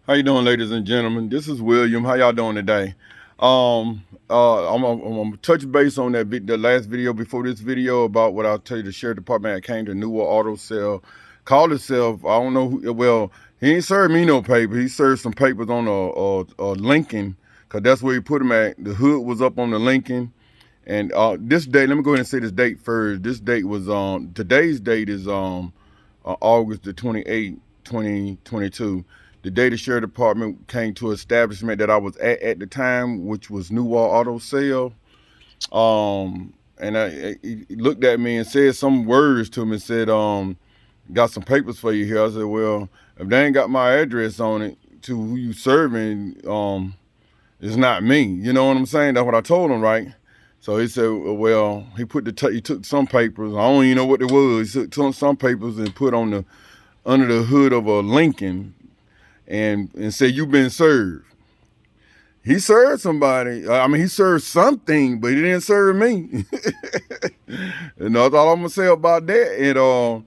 How you doing, ladies and gentlemen? This is William. How y'all doing today? I'm gonna touch base on the last video before this video about what I'll tell you. The sheriff department that came to Newark Auto Sale, called itself. I don't know who. Well, he ain't served me no paper. He served some papers on a Lincoln, cause that's where he put him at. The hood was up on the Lincoln, and this date. Let me go ahead and say this date first. This date was today's date is August the 28th, 2022. The day the sheriff department came to an establishment that I was at the time, which was Newark Auto Sale. And he looked at me and said some words to me and said, got some papers for you here. I said, well, if they ain't got my address on it to who you serving, it's not me. You know what I'm saying? That's what I told him, right? So he said, well, he took some papers. I don't even know what it was. He took some papers and put on under the hood of a Lincoln and said, you've been served. He served somebody. I mean, he served something, but he didn't serve me. And that's all I'm gonna say about that. And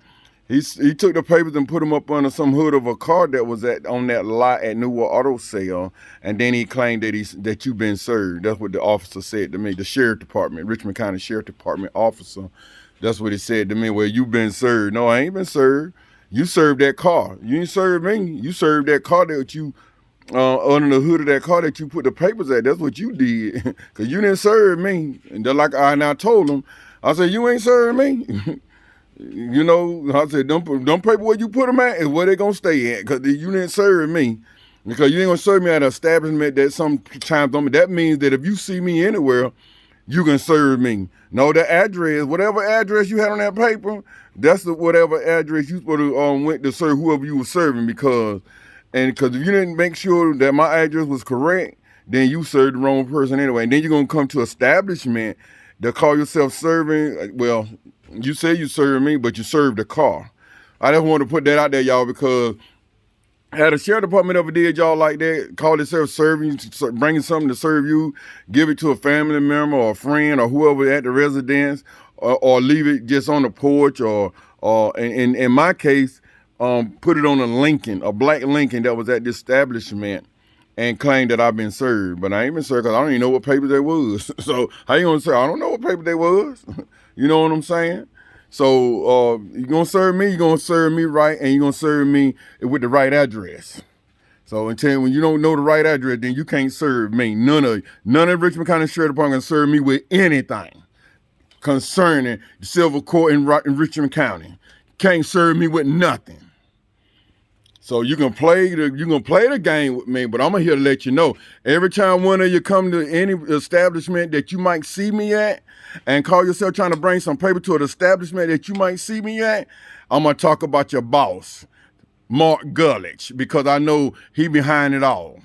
he took the papers and put them up under some hood of a car that was on that lot at Newark Auto Sale, and then he claimed that you've been served. That's what the officer said to me, the sheriff department, Richmond County Sheriff Department officer. That's what he said to me. Well, you've been served. No, I ain't been served. You served that car. You didn't serve me. You served that car that you under the hood of that car that you put the papers at. That's what you did, because you didn't serve me. And they're like I now told him, I said, you ain't serving me. You know, I said, them paper where you put them at is where they gonna stay at, because you didn't serve me. Because you ain't gonna serve me at an establishment that sometimes that means that if you see me anywhere, you can serve me. No, the address, whatever address you had on that paper, that's whatever address you supposed to went to serve whoever you were serving, because if you didn't make sure that my address was correct, then you served the wrong person anyway. And then you're gonna come to establishment that call yourself serving. Well, you say you serve me, but you served the car. I just want to put that out there, y'all, because had a sheriff department ever did y'all like that, call itself serving, bringing something to serve you, give it to a family member or a friend or whoever at the residence, or leave it just on the porch, or in my case, put it on a Lincoln, a black Lincoln that was at the establishment, and claim that I've been served. But I ain't been served because I don't even know what paper they was. So how you gonna say I don't know what paper they was? You know what I'm saying? So you're gonna serve me right, and you're gonna serve me with the right address. So until when you don't know the right address, then you can't serve me. None of Richmond County Sheriff Department can serve me with anything concerning the civil court in Richmond County. Can't serve me with nothing. So you can play the game with me, but I'm here to let you know, every time one of you come to any establishment that you might see me at and call yourself trying to bring some paper to an establishment that you might see me at, I'm gonna talk about your boss, Mark Gullich, because I know he behind it all.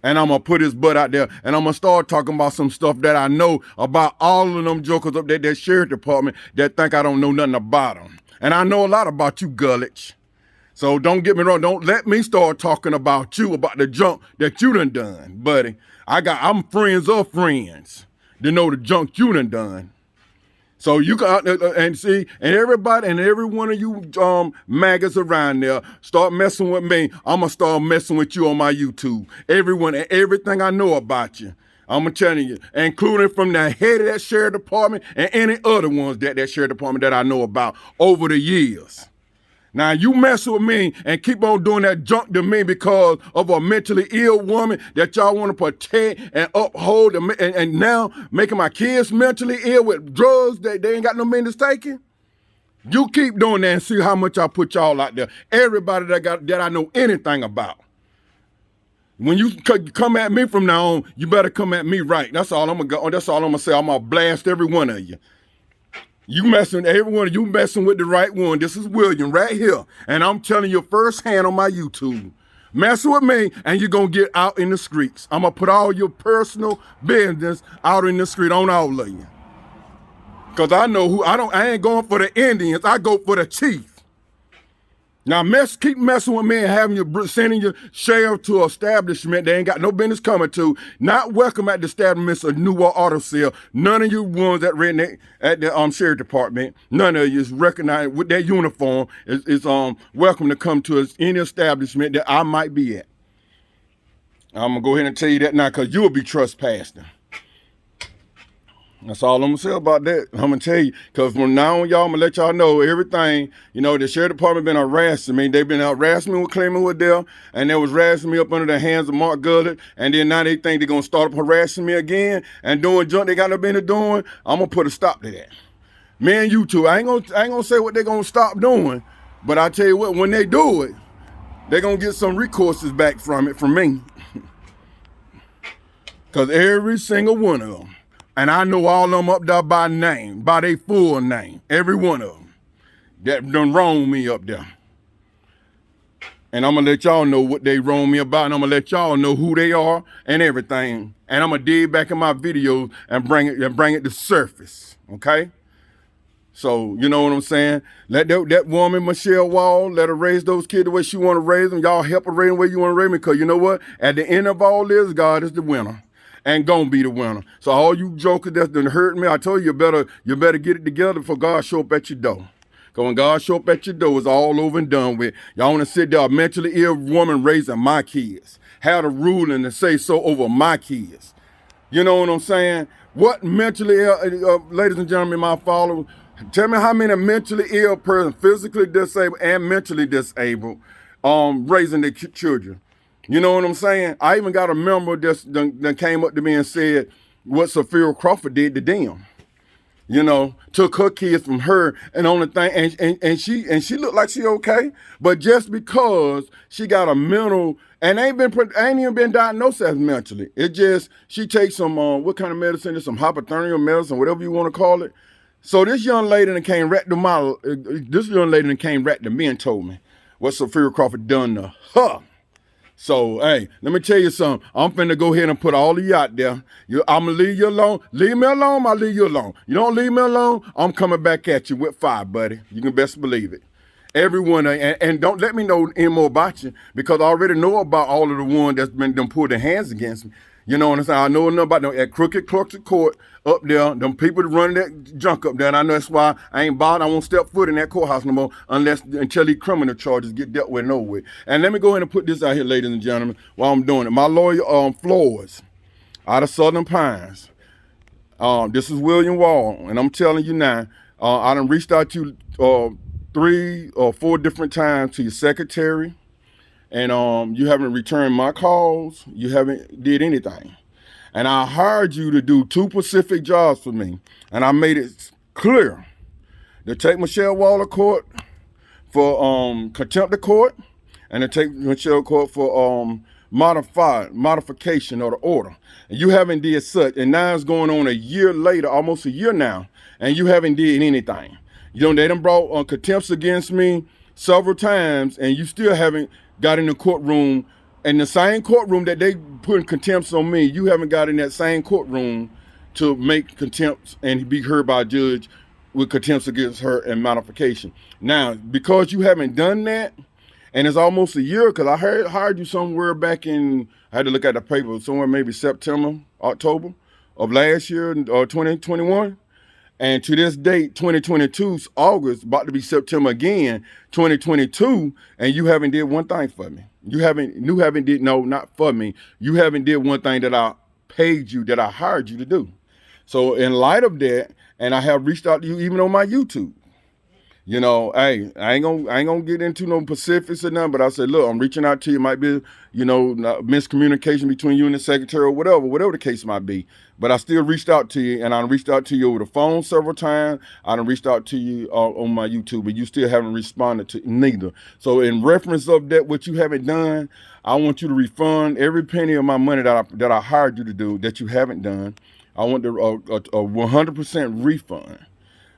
And I'm gonna put his butt out there, and I'm gonna start talking about some stuff that I know about all of them jokers up there, that sheriff department, that think I don't know nothing about them. And I know a lot about you, Gullich. So don't get me wrong. Don't let me start talking about you, about the junk that you done, buddy. I'm friends of friends to know the junk you done. So you can and see, and everybody and every one of you maggots around there start messing with me. I'm gonna start messing with you on my YouTube. Everyone and everything I know about you, I'm gonna tell you, including from the head of that sheriff department and any other ones that sheriff department that I know about over the years. Now, you mess with me and keep on doing that junk to me because of a mentally ill woman that y'all want to protect and uphold, and now making my kids mentally ill with drugs that they ain't got no business taking. You keep doing that and see how much I put y'all out there. Everybody that I know anything about. When you come at me from now on, you better come at me right. That's all I'm gonna say. I'm gonna blast every one of you. You messing with the right one. This is William right here. And I'm telling you firsthand on my YouTube. Mess with me and you're gonna get out in the streets. I'm gonna put all your personal business out in the street on all of you. Cause I know I ain't going for the Indians, I go for the chief. Now keep messing with me and sending your sheriff to an establishment they ain't got no business coming to. Not welcome at the establishments of Newark Auto Sale. None of you ones that ran at the sheriff department, none of you is recognized with that uniform is welcome to come to any establishment that I might be at. I'm gonna go ahead and tell you that now, cause you'll be trespassing. That's all I'm gonna say about that. I'm gonna tell you, cause from now on, y'all, I'm gonna let y'all know everything. You know, the sheriff department been harassing me. They've been harassing me with claiming with Dell, and they was harassing me up under the hands of Mark Gullett. And then now they think they're gonna start up harassing me again and doing junk they got no business doing. I'm gonna put a stop to that. Me and you two, I ain't gonna say what they're gonna stop doing, but I tell you what, when they do it, they're gonna get some recourses back from it from me. Cause every single one of them. And I know all of them up there by name, by their full name. Every one of them that done wronged me up there. And I'm going to let y'all know what they wronged me about, and I'm going to let y'all know who they are and everything. And I'm going to dig back in my videos and bring it to surface, okay? So, you know what I'm saying? Let that woman, Michelle Wall, let her raise those kids the way she want to raise them. Y'all help her raise them the way you want to raise them, because you know what? At the end of all this, God is the winner. And gonna be the winner. So all you jokers that's done hurt me, I told you, you better get it together before God show up at your door. Because when God show up at your door, it's all over and done with. Y'all want to sit there, a mentally ill woman raising my kids. Had a ruling to say so over my kids. You know what I'm saying? What mentally ill, ladies and gentlemen, my followers, tell me how many mentally ill persons, physically disabled and mentally disabled, raising their children. You know what I'm saying? I even got a member that came up to me and said what Sophia Crawford did to them. You know, took her kids from her, and on the thing, and she looked like she okay, but just because she got a mental, and ain't even been diagnosed as mentally. It just, she takes some what kind of medicine? It's some hypothermia medicine, whatever you want to call it. So this young lady that came right to me and told me what Sophia Crawford done to her. So, hey, let me tell you something. I'm finna go ahead and put all of you out there. I'm gonna leave you alone. Leave me alone, I'll leave you alone. You don't leave me alone, I'm coming back at you with fire, buddy. You can best believe it. Everyone, and don't let me know any more about you, because I already know about all of the ones that's been them pulled their hands against me. You know what I'm saying? I know enough about them at crooked clerks of court up there, them people that running that junk up there, and I know that's why I ain't bothered. I won't step foot in that courthouse no more until these criminal charges get dealt with and over with. And let me go ahead and put this out here, ladies and gentlemen, while I'm doing it. My lawyer, Flores, out of Southern Pines. This is William Wall, and I'm telling you now, I done reached out to you 3 or 4 different times to your secretary, and you haven't returned my calls. You haven't did anything. And I hired you to do 2 specific jobs for me. And I made it clear to take Michelle Wall to court for contempt of court, and to take Michelle to court for modification of the order. And you haven't did such. And now it's going on a year later, almost a year now, and you haven't did anything. You know, they done brought contempts against me several times, and you still haven't got in the courtroom. In the same courtroom that they put contempts on me, you haven't got in that same courtroom to make contempts and be heard by a judge with contempts against her and modification. Now, because you haven't done that, and it's almost a year, because I hired you somewhere back in, I had to look at the paper, somewhere maybe September, October of last year, 2021. And to this date, 2022's August, about to be September again, 2022, and you haven't did one thing for me. You haven't did, no, not for me. You haven't did one thing that I paid you, that I hired you to do. So in light of that, and I have reached out to you even on my YouTube. You know, hey, I ain't gonna get into no specifics or nothing, but I said, look, I'm reaching out to you. It might be, you know, miscommunication between you and the secretary or whatever the case might be. But I still reached out to you, and I reached out to you over the phone several times. I done reached out to you on my YouTube, but you still haven't responded to neither. So in reference of that, what you haven't done, I want you to refund every penny of my money that I hired you to do that you haven't done. I want a 100% refund.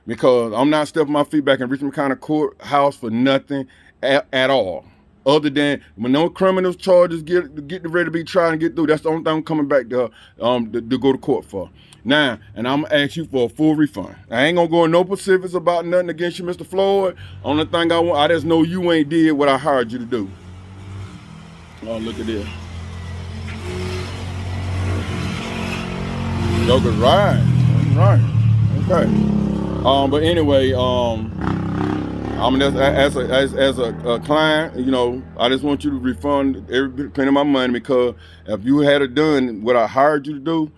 Because I'm not stepping my feet back in Richmond County courthouse for nothing at all. Other than when no criminal charges get ready to be tried and get through, that's the only thing I'm coming back to go to court for. Now, and I'm gonna ask you for a full refund. I ain't gonna go in no specifics about nothing against you, Mr. Floyd. Only thing I just know you ain't did what I hired you to do. Oh, look at this. Joker's right. Okay. But anyway, I I'm just as a client, I just want you to refund every penny of my money because if you had it done what I hired you to do,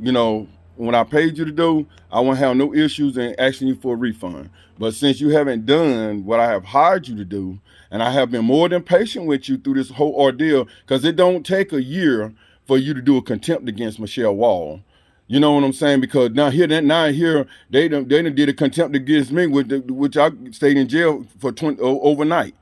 you know, when I paid you to do, I won't have no issues in asking you for a refund. But since you haven't done what I have hired you to do, and I have been more than patient with you through this whole ordeal, because it don't take a year for you to do a contempt against Michelle Wall. You know what I'm saying? Because now here they done did a contempt against me, which I stayed in jail for overnight,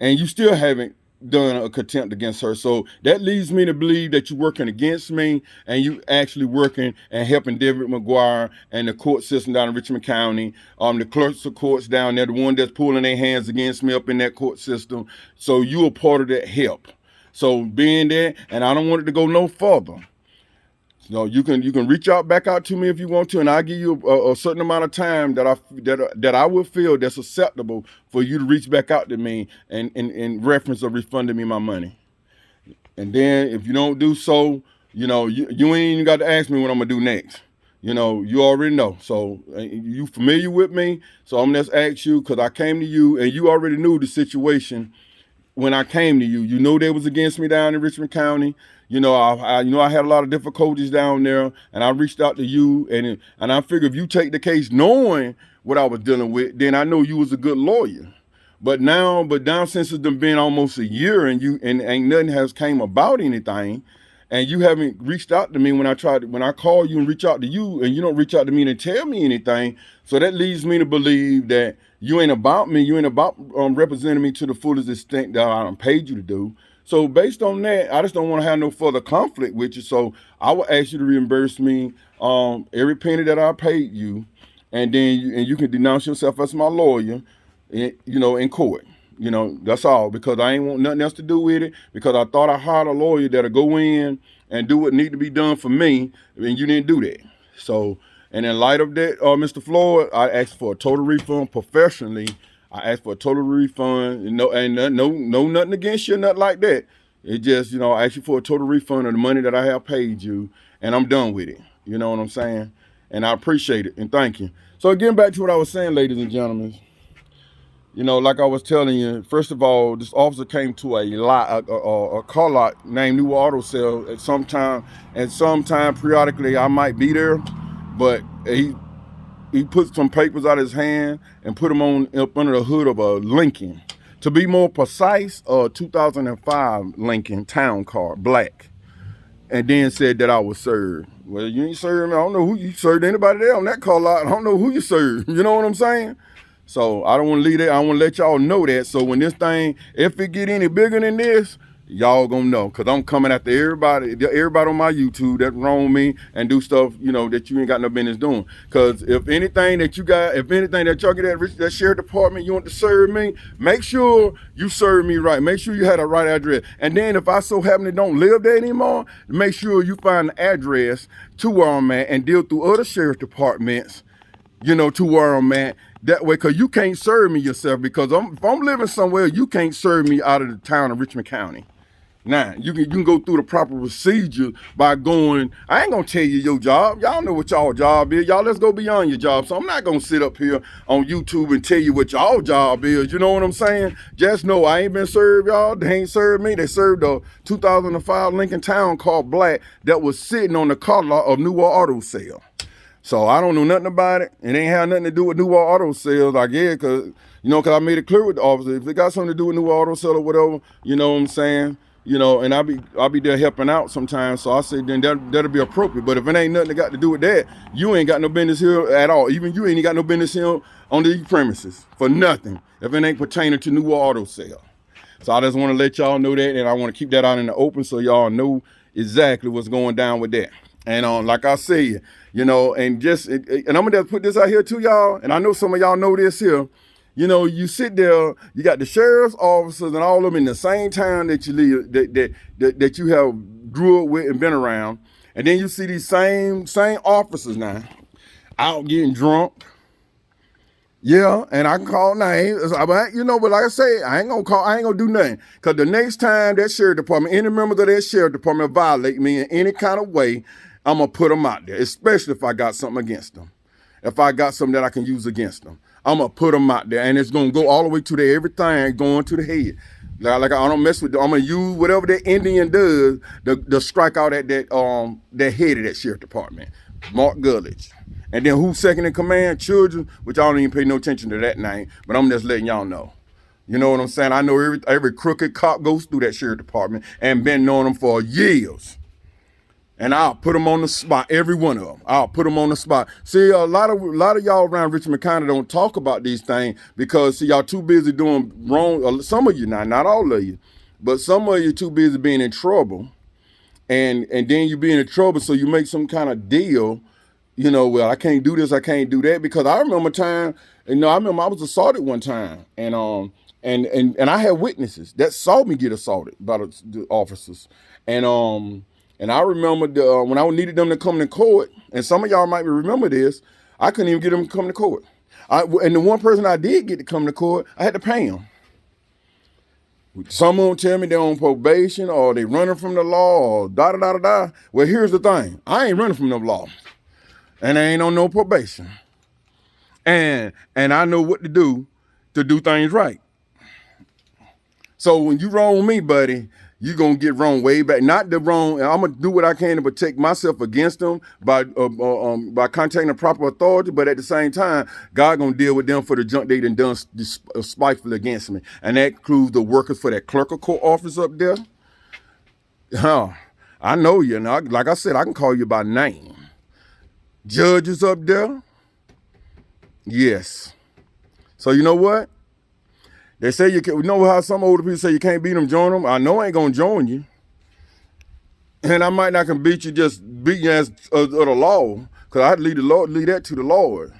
and you still haven't done a contempt against her. So that leads me to believe that you're working against me and you actually working and helping David McGuire and the court system down in Richmond County, the clerks of courts down there, the one that's pulling their hands against me up in that court system. So you are part of that help. So being there, and I don't want it to go no further. You can reach back out to me if you want to, and I'll give you a certain amount of time that I will feel that's acceptable for you to reach back out to me and in reference of refunding me my money. And then if you don't do so, you ain't even got to ask me what I'm gonna do next. You already know. So you familiar with me. So I'm just ask you because I came to you and you already knew the situation when I came to you. You know they was against me down in Richmond County. I had a lot of difficulties down there, and I reached out to you, and I figured if you take the case knowing what I was dealing with, then I know you was a good lawyer. But now since it's been almost a year, and ain't nothing has came about anything, and you haven't reached out to me when I call you and reach out to you, and you don't reach out to me and tell me anything. So that leads me to believe that you ain't about me. You ain't about representing me to the fullest extent that I paid you to do. So based on that, I just don't want to have no further conflict with you. So I will ask you to reimburse me every penny that I paid you, and then you can denounce yourself as my lawyer, in court. That's all, because I ain't want nothing else to do with it, because I thought I hired a lawyer that'll go in and do what need to be done for me, and you didn't do that. So, and in light of that, Mr. Floyd, I asked for a total refund professionally. I asked for a total refund, no, nothing against you, nothing like that. It just, I asked you for a total refund of the money that I have paid you, and I'm done with it. You know what I'm saying? And I appreciate it, and thank you. So getting back to what I was saying, ladies and gentlemen, like I was telling you, first of all, this officer came to a car lot named New Auto Sale at sometime periodically I might be there, but he put some papers out of his hand and put them up under the hood of a Lincoln. To be more precise, a 2005 Lincoln Town Car, black. And then said that I was served. Well, you ain't served me. I don't know who you served anybody there on that car lot. I don't know who you served. You know what I'm saying? So I don't want to leave that. I want to let y'all know that. So when this thing, if it get any bigger than this, y'all gonna know, because I'm coming after everybody on my YouTube that wrong me and do stuff, that you ain't got no business doing. Because if anything that y'all get that sheriff department, you want to serve me, make sure you serve me right. Make sure you have the right address. And then if I so happen to don't live there anymore, make sure you find the address to where I'm at and deal through other sheriff departments, to where I'm at. That way, because you can't serve me yourself, because if I'm living somewhere, you can't serve me out of the town of Richmond County. Now, you can go through the proper procedure by going, I ain't going to tell you your job. Y'all know what y'all job is. Y'all, let's go beyond your job. So I'm not going to sit up here on YouTube and tell you what y'all job is. You know what I'm saying? Just know I ain't been served, y'all. They ain't served me. They served a 2005 Lincoln Town Car black that was sitting on the car lot of New Auto Sale. So I don't know nothing about it. It ain't had nothing to do with New Auto Sales, I guess, because I made it clear with the officer. If it got something to do with New Auto Sale or whatever, you know what I'm saying? And I'll be there helping out sometimes. So I said, then that'll be appropriate. But if it ain't nothing that got to do with that, you ain't got no business here at all. Even you ain't got no business here on these premises for nothing if it ain't pertaining to New Auto Sale. So I just want to let y'all know that, and I want to keep that out in the open so y'all know exactly what's going down with that. And like I said, and I'm gonna just put this out here to y'all, and I know some of y'all know this here. You sit there, you got the sheriff's officers and all of them in the same town that you live, that you have grew up with and been around, and then you see these same officers now out getting drunk. Yeah, and I can call names, but like I say, I ain't gonna do nothing. Cause the next time that sheriff department, any members of that sheriff department violate me in any kind of way, I'm gonna put them out there, especially if I got something against them. If I got something that I can use against them, I'm gonna put them out there, and it's gonna go all the way to the everything going to the head. Like I don't mess with. I'm gonna use whatever that Indian does to strike out at that head of that sheriff department, Mark Gulledge. And then who's second in command? Children, which I don't even pay no attention to that name, but I'm just letting y'all know. You know what I'm saying? I know every crooked cop goes through that sheriff department and been knowing them for years. And I'll put them on the spot, every one of them. I'll put them on the spot. See, a lot of y'all around Richmond County don't talk about these things because, see, y'all too busy doing wrong. Some of you, not all of you, but some of you too busy being in trouble. And then you be in trouble, so you make some kind of deal, you know, well, I can't do this, I can't do that. Because I remember a time, I remember I was assaulted one time. And I had witnesses that saw me get assaulted by the officers. And I remember when I needed them to come to court, and some of y'all might remember this, I couldn't even get them to come to court. And the one person I did get to come to court, I had to pay them. Some of them tell me they're on probation or they running from the law or da-da-da-da-da. Well, here's the thing. I ain't running from the law. And I ain't on no probation. And I know what to do things right. So when you wrong me, buddy, you're going to get wrong way back. Not the wrong, I'm going to do what I can to protect myself against them by contacting the proper authority, but at the same time, God going to deal with them for the junk they done spiteful against me. And that includes the workers for that clerk of court office up there. I know you. Now, like I said, I can call you by name. Judges up there? Yes. So you know what? They say you know how some older people say you can't beat them, join them. I know I ain't gonna join you, and I might not can beat you, just beat you as of the law, cause I'd leave that to the Lord.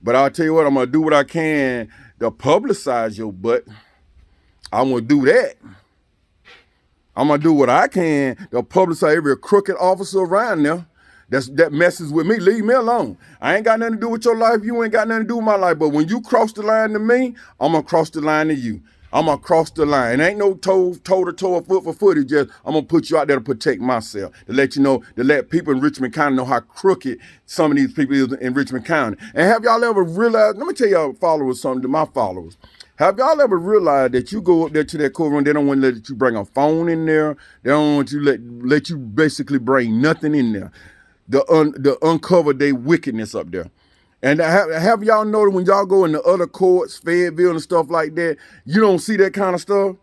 But I'll tell you what, I'm gonna do what I can to publicize your butt. I'm gonna do that. I'm gonna do what I can to publicize every crooked officer around there that messes with me. Leave me alone. I ain't got nothing to do with your life. You ain't got nothing to do with my life. But when you cross the line to me, I'm gonna cross the line to you. I'm gonna cross the line. It ain't no toe to toe or foot for foot. It's just I'm gonna put you out there to protect myself, to let you know, to let people in Richmond County know how crooked some of these people is in Richmond County. And have y'all ever realized? Let me tell y'all followers something, to my followers. Have y'all ever realized that you go up there to that courtroom, they don't want to let you bring a phone in there. They don't want you let you basically bring nothing in there. The uncover their wickedness up there. And have y'all noticed when y'all go in the other courts, Fayetteville and stuff like that, you don't see that kind of stuff?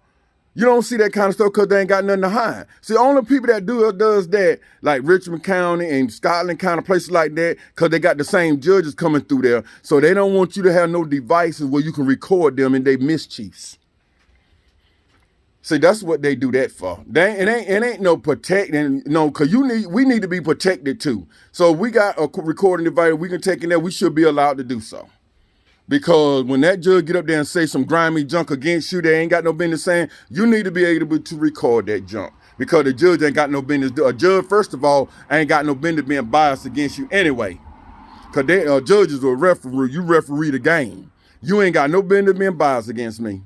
You don't see that kind of stuff because they ain't got nothing to hide. See, only people that does that, like Richmond County and Scotland County, places like that, because they got the same judges coming through there. So they don't want you to have no devices where you can record them and they mischiefs. See, that's what they do that for. It ain't no protecting, no, because we need to be protected too. So if we got a recording device we can take in there, we should be allowed to do so. Because when that judge get up there and say some grimy junk against you, they ain't got no business saying, you need to be able to record that junk. Because the judge ain't got no business. A judge, first of all, ain't got no business being biased against you anyway. Because judges are referee, you referee the game. You ain't got no business being biased against me.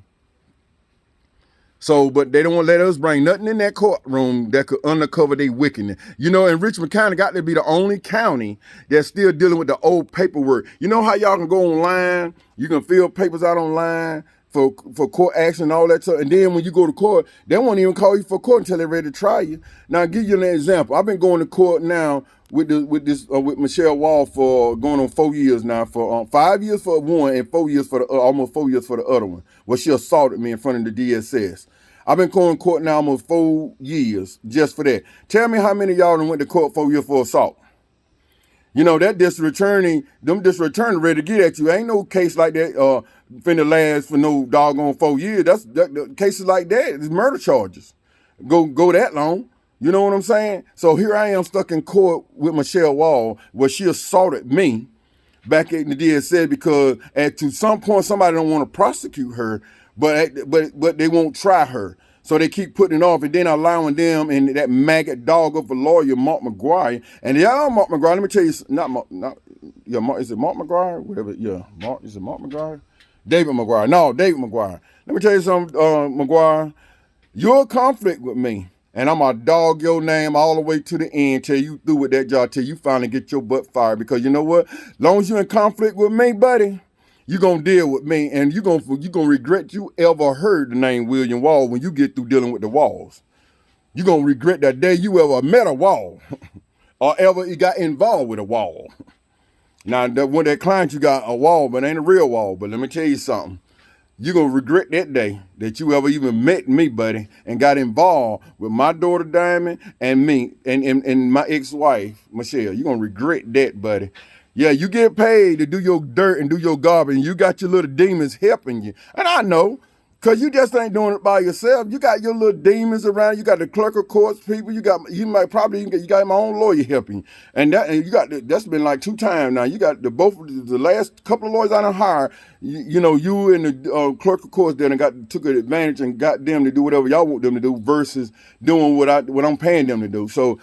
So, but they don't want to let us bring nothing in that courtroom that could uncover their wickedness. You know, and Richmond County got to be the only county that's still dealing with the old paperwork. You know how y'all can go online, you can fill papers out online for court action and all that stuff. And then when you go to court, they won't even call you for court until they're ready to try you. Now, I'll give you an example. I've been going to court now with Michelle Wall for going on 4 years now, for 5 years for one and 4 years for the almost 4 years for the other one. Well, she assaulted me in front of the DSS. I've been going to court now almost 4 years just for that. Tell me how many of y'all went to court 4 years for assault. You know, that district attorney ready to get at you. Ain't no case like that finna last for no doggone 4 years. Cases like that is murder charges. Go that long. You know what I'm saying? So here I am stuck in court with Michelle Wall where she assaulted me back in the DSS because to some point somebody don't want to prosecute her, but they won't try her. So they keep putting it off and then allowing them and that maggot dog of a lawyer, Mark McGuire. And y'all, Mark McGuire, let me tell you, is it Mark McGuire? Whatever, yeah. Is it Mark McGuire? David McGuire. No, David McGuire. Let me tell you something, McGuire. You're a conflict with me. And I'm going to dog your name all the way to the end till you through with that job, till you finally get your butt fired. Because you know what? As long as you're in conflict with me, buddy, You gonna deal with me, and you gonna regret you ever heard the name William Wall when you get through dealing with the Walls. You gonna regret that day you ever met a Wall or ever you got involved with a Wall. Now, when that client you got a Wall, but ain't a real Wall. But let me tell you something. You're going to regret that day that you ever even met me, buddy, and got involved with my daughter, Diamond, and me, and my ex-wife, Michelle. You're going to regret that, buddy. Yeah, you get paid to do your dirt and do your garbage, and you got your little demons helping you. And I know, because you just ain't doing it by yourself. You got your little demons around. You got the clerk of courts people. You might probably you got my own lawyer helping you. And that's been like 2 times now. You got the last couple of lawyers I done hired. You and the clerk of courts then took advantage and got them to do whatever y'all want them to do versus doing what I'm paying them to do. So,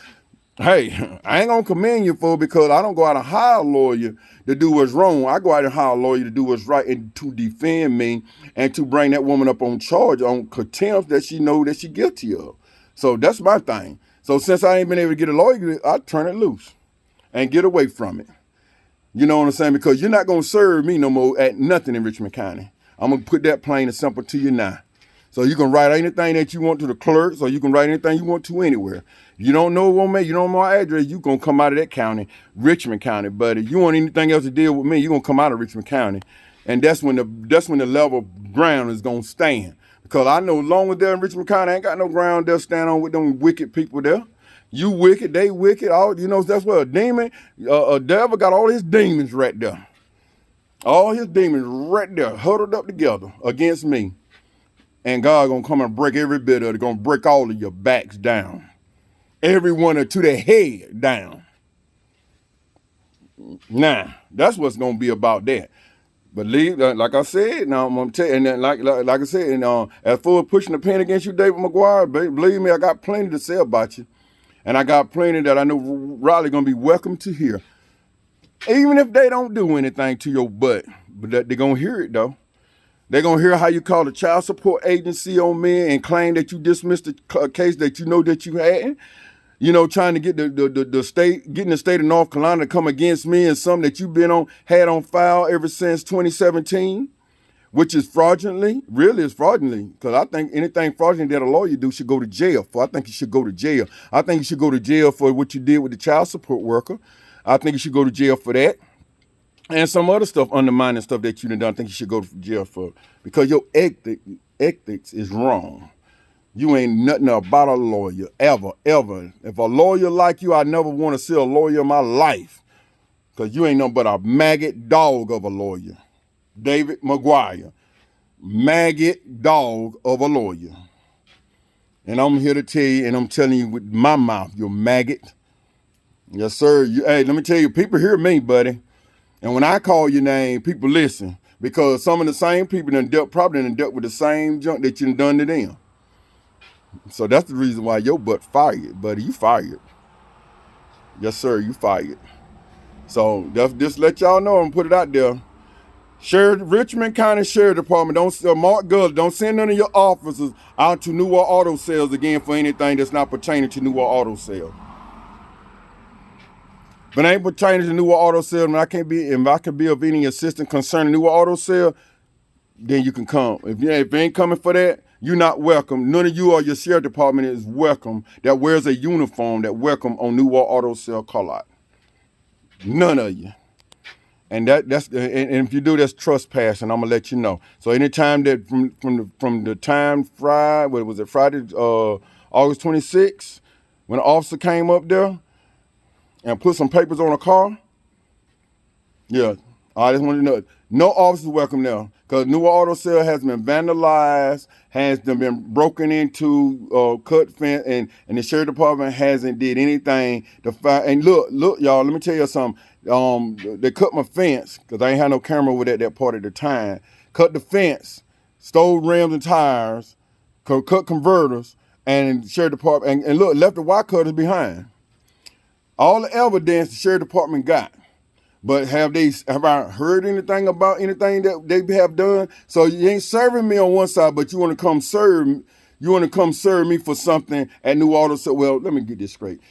hey, I ain't gonna commend you for it because I don't go out and hire a lawyer to do what's wrong. I go out and hire a lawyer to do what's right and to defend me and to bring that woman up on charge on contempt that she know that she guilty of. So that's my thing. So since I ain't been able to get a lawyer, I turn it loose and get away from it. You know what I'm saying? Because you're not gonna serve me no more at nothing in Richmond County. I'm gonna put that plain and simple to you now. So you can write anything that you want to the clerks, or you can write anything you want to anywhere. You don't know what you don't know my address, you gonna come out of that county, Richmond County. But if you want anything else to deal with me, you're gonna come out of Richmond County. And that's when the level ground is gonna stand. Because I know long as they're in Richmond County, I ain't got no ground they'll stand on with them wicked people there. You wicked, they wicked, that's what a demon, a devil got all his demons right there. All his demons right there, huddled up together against me. And God gonna come and break every bit of it, gonna break all of your backs down. Every one to the head down. Nah, that's what's gonna be about that. But like I said, now I'm gonna tell you, and then like I said, and as for pushing the pen against you, David McGuire, believe me, I got plenty to say about you. And I got plenty that I know Riley gonna be welcome to hear. Even if they don't do anything to your butt, but they're gonna hear it though. They're going to hear how you call the child support agency on me and claim that you dismissed the case that you know that you had. Trying to get the state, getting the state of North Carolina to come against me and something that you've had on file ever since 2017, which is fraudulently, really is fraudulently. Because I think anything fraudulent that a lawyer do should go to jail for. I think you should go to jail. I think you should go to jail for what you did with the child support worker. I think you should go to jail for that. And some other stuff, undermining stuff that you done done, I think you should go to jail for. Because your ethics is wrong. You ain't nothing about a lawyer, ever, ever. If a lawyer like you, I never want to see a lawyer in my life. Because you ain't nothing but a maggot dog of a lawyer. David McGuire. Maggot dog of a lawyer. And I'm here to tell you, and I'm telling you with my mouth, you're maggot. Yes, sir. Hey, let me tell you, people hear me, buddy. And when I call your name, people listen. Because some of the same people probably done dealt with the same junk that you done to them. So that's the reason why your butt fired, buddy. You fired. Yes, sir, you fired. So just let y'all know and put it out there. Richmond County Sheriff Department, Mark Gully, don't send none of your officers out to New World Auto Sales again for anything that's not pertaining to New World Auto Sales. But ain't pertaining to New World Auto Sales, and if I can be of any assistance concerning New World Auto Sales, then you can come. If you ain't coming for that, you're not welcome. None of you or your sheriff department is welcome that wears a uniform that welcome on New World Auto Sales call lot. None of you. And that's if you do, that's trespassing. I'm gonna let you know. So anytime that from the time Friday, what was it, Friday, August 26th, when the officer came up there and put some papers on a car, yeah, I just want to know. No officers welcome now, because New Auto Sale has been vandalized, has been broken into, cut fence, and the sheriff department hasn't did anything to find. And look, y'all, let me tell you something. They cut my fence, because I ain't had no camera over that part at the time. Cut the fence, stole rims and tires, cut converters, and sheriff department, and look, left the wire cutters behind. All the evidence the sheriff department got. But have I heard anything about anything that they have done? So you ain't serving me on one side, but you want to come serve me for something at New Auto Sale. Well, let me get this straight.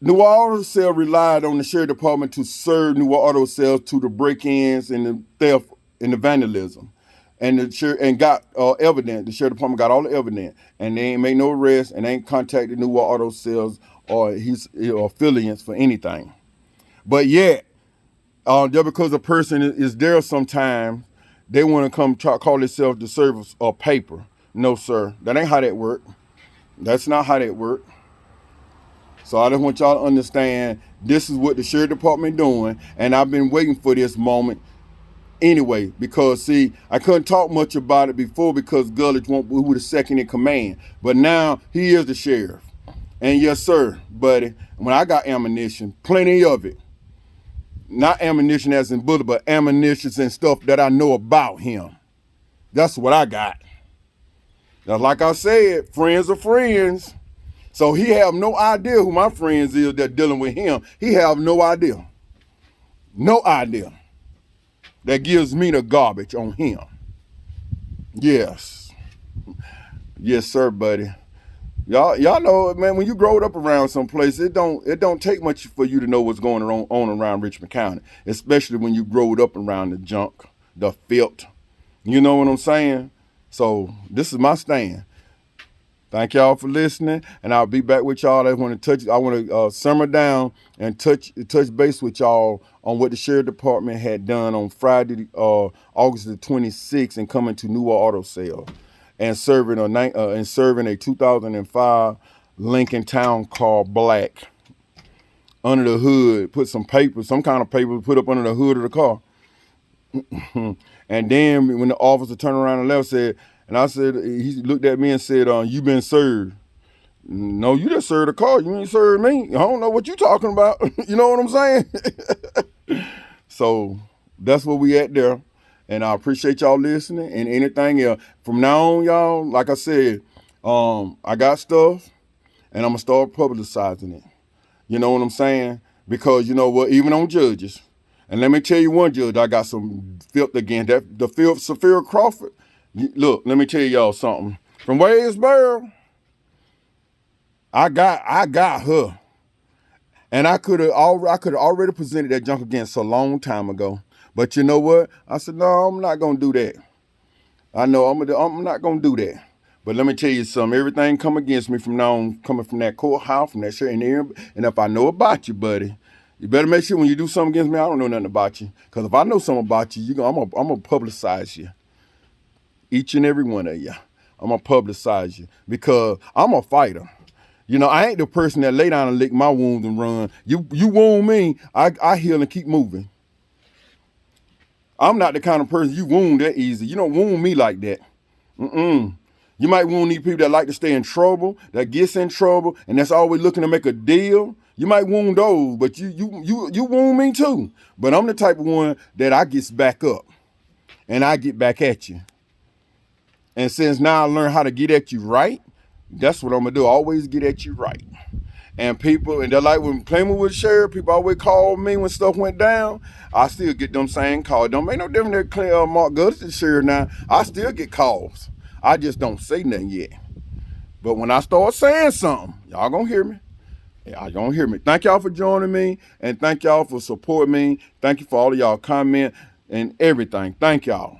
New Auto Sale relied on the sheriff department to serve New Auto Sales to the break-ins and the theft and the vandalism. And got evidence. The sheriff department got all the evidence, and they ain't made no arrest, and they ain't contacted New World Auto Sales or his affiliates for anything. But yet, just because a person is there sometime, they want to come call themselves the service or paper. No, sir, that ain't how that work. That's not how that work. So I just want y'all to understand this is what the sheriff department doing, and I've been waiting for this moment anyway, because see, I couldn't talk much about it before because Gullich who was the second in command, but now he is the sheriff. And yes, sir, buddy, when I got ammunition, plenty of it. Not ammunition as in bullet, but ammunition and stuff that I know about him. That's what I got. Now, like I said, friends are friends. So he have no idea who my friends is that dealing with him. He have no idea. No idea. That gives me the garbage on him. Yes. Yes, sir, buddy. Y'all know, man, when you grow up around someplace, it don't take much for you to know what's going on around Richmond County, especially when you growed up around the junk, the filth. You know what I'm saying? So this is my stand. Thank y'all for listening, and I'll be back with y'all. I want to simmer down and touch base with y'all on what the sheriff department had done on Friday, August the 26th, and coming to New Auto Sale and serving a 2005 Lincoln Town Car Black under the hood. Put some kind of paper, put up under the hood of the car. And then when the officer turned around and left, I said, he looked at me and said, you been served. No, you just served the car. You ain't served me. I don't know what you talking about. You know what I'm saying? So that's where we at there. And I appreciate y'all listening and anything else. From now on, y'all, like I said, I got stuff and I'm going to start publicizing it. You know what I'm saying? Because you know what, even on judges, and let me tell you one judge, I got some filth again. The filth, Sophia Crawford. Look, let me tell y'all something. From Waysboro, I got her. And I could have already presented that junk against a long time ago. But you know what? I said, no, I'm not gonna do that. I know I'm not gonna do that. But let me tell you something. Everything come against me from now on, coming from that courthouse, from that shit in there. And if I know about you, buddy, you better make sure when you do something against me, I don't know nothing about you. Because if I know something about you, I'm gonna publicize you. Each and every one of you. I'm gonna publicize you because I'm a fighter. You know, I ain't the person that lay down and lick my wounds and run. You wound me, I heal and keep moving. I'm not the kind of person you wound that easy. You don't wound me like that. You might wound these people that like to stay in trouble, that gets in trouble, and that's always looking to make a deal. You might wound those, but you wound me too. But I'm the type of one that I gets back up, and I get back at you. And since now I learned how to get at you right, that's what I'm gonna do. Always get at you right. And they're like when claiming with sheriff, people always call me when stuff went down. I still get them same calls. Don't make no difference that Mark Gus is sheriff now. I still get calls. I just don't say nothing yet. But when I start saying something, y'all gonna hear me. Y'all gonna hear me. Thank y'all for joining me, and thank y'all for supporting me. Thank you for all of y'all comment and everything. Thank y'all.